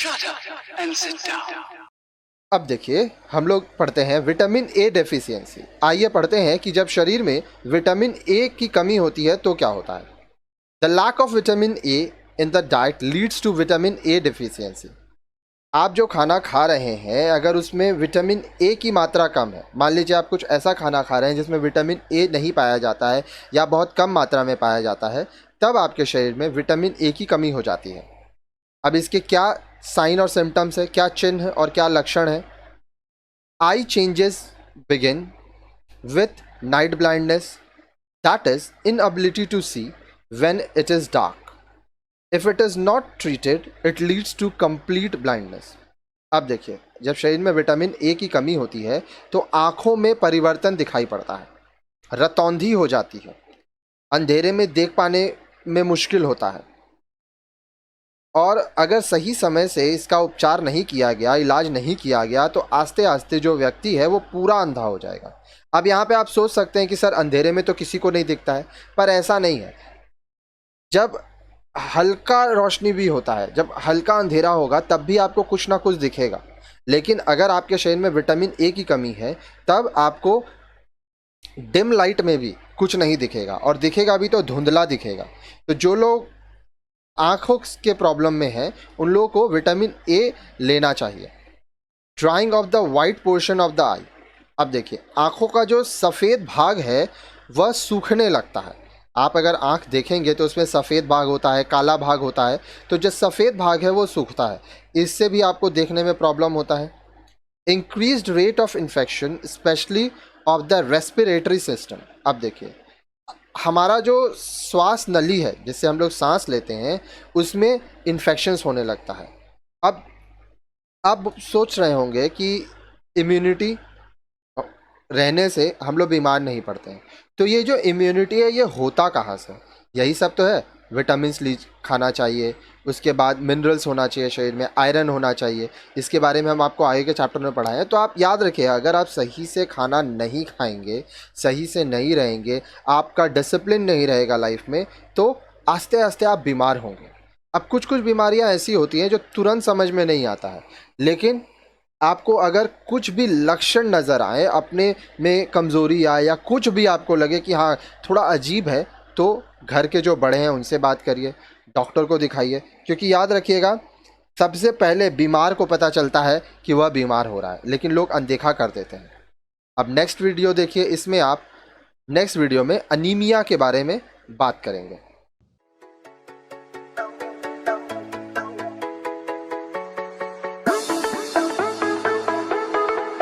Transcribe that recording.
Shut up and sit down. अब देखिए, हम लोग पढ़ते हैं विटामिन ए डेफिशिएंसी। आइए पढ़ते हैं कि जब शरीर में विटामिन ए की कमी होती है तो क्या होता है। The lack of vitamin A in the diet leads to vitamin A deficiency. आप जो खाना खा रहे हैं, अगर उसमें विटामिन ए की मात्रा कम है, मान लीजिए आप कुछ ऐसा खाना खा रहे हैं जिसमें विटामिन ए नहीं पाया जाता है या बहुत कम मात्रा में पाया जाता है, तब आपके शरीर में विटामिन ए की कमी हो जाती है। अब इसके क्या साइन और सिम्टम्स है, क्या चिन्ह और क्या लक्षण है। Eye changes begin with night blindness, that is inability to see when it is dark. If it is not treated it leads to complete blindness. अब देखिए, जब शरीर में विटामिन ए की कमी होती है तो आंखों में परिवर्तन दिखाई पड़ता है, रतौंधी हो जाती है, अंधेरे में देख पाने में मुश्किल होता है, और अगर सही समय से इसका उपचार नहीं किया गया, इलाज नहीं किया गया, तो आस्ते आस्ते जो व्यक्ति है वो पूरा अंधा हो जाएगा। अब यहाँ पे आप सोच सकते हैं कि सर अंधेरे में तो किसी को नहीं दिखता है, पर ऐसा नहीं है। जब हल्का रोशनी भी होता है, जब हल्का अंधेरा होगा तब भी आपको कुछ ना कुछ दिखेगा, लेकिन अगर आपके शरीर में विटामिन ए की कमी है तब आपको डिम लाइट में भी कुछ नहीं दिखेगा, और दिखेगा भी तो धुंधला दिखेगा। तो जो लोग आँखों के प्रॉब्लम में हैं उन लोगों को विटामिन ए लेना चाहिए। Drawing of the white portion of the eye. अब देखिए, आँखों का जो सफ़ेद भाग है वह सूखने लगता है। आप अगर आँख देखेंगे तो उसमें सफ़ेद भाग होता है, काला भाग होता है, तो जो सफ़ेद भाग है वो सूखता है, इससे भी आपको देखने में प्रॉब्लम होता है। Increased rate of infection specially of the respiratory system. अब देखिए, हमारा जो श्वास नली है जिससे हम लोग सांस लेते हैं उसमें इन्फेक्शंस होने लगता है। अब आप सोच रहे होंगे कि इम्यूनिटी रहने से हम लोग बीमार नहीं पड़ते हैं, तो ये जो इम्यूनिटी है ये होता कहाँ से? यही सब तो है। विटामिन्स खाना चाहिए, उसके बाद मिनरल्स होना चाहिए शरीर में, आयरन होना चाहिए। इसके बारे में हम आपको आगे के चैप्टर में पढ़ाएं। तो आप याद रखिए, अगर आप सही से खाना नहीं खाएंगे, सही से नहीं रहेंगे, आपका डिसिप्लिन नहीं रहेगा लाइफ में, तो आस्ते आस्ते आप बीमार होंगे। अब कुछ कुछ बीमारियां ऐसी होती हैं जो तुरंत समझ में नहीं आता है, लेकिन आपको अगर कुछ भी लक्षण नज़र आए, अपने में कमज़ोरी आए या कुछ भी आपको लगे कि हाँ थोड़ा अजीब है, तो घर के जो बड़े हैं उनसे बात करिए, डॉक्टर को दिखाइए। क्योंकि याद रखिएगा, सबसे पहले बीमार को पता चलता है कि वह बीमार हो रहा है, लेकिन लोग अनदेखा कर देते हैं। अब नेक्स्ट वीडियो देखिए, इसमें आप नेक्स्ट वीडियो में अनीमिया के बारे में बात करेंगे।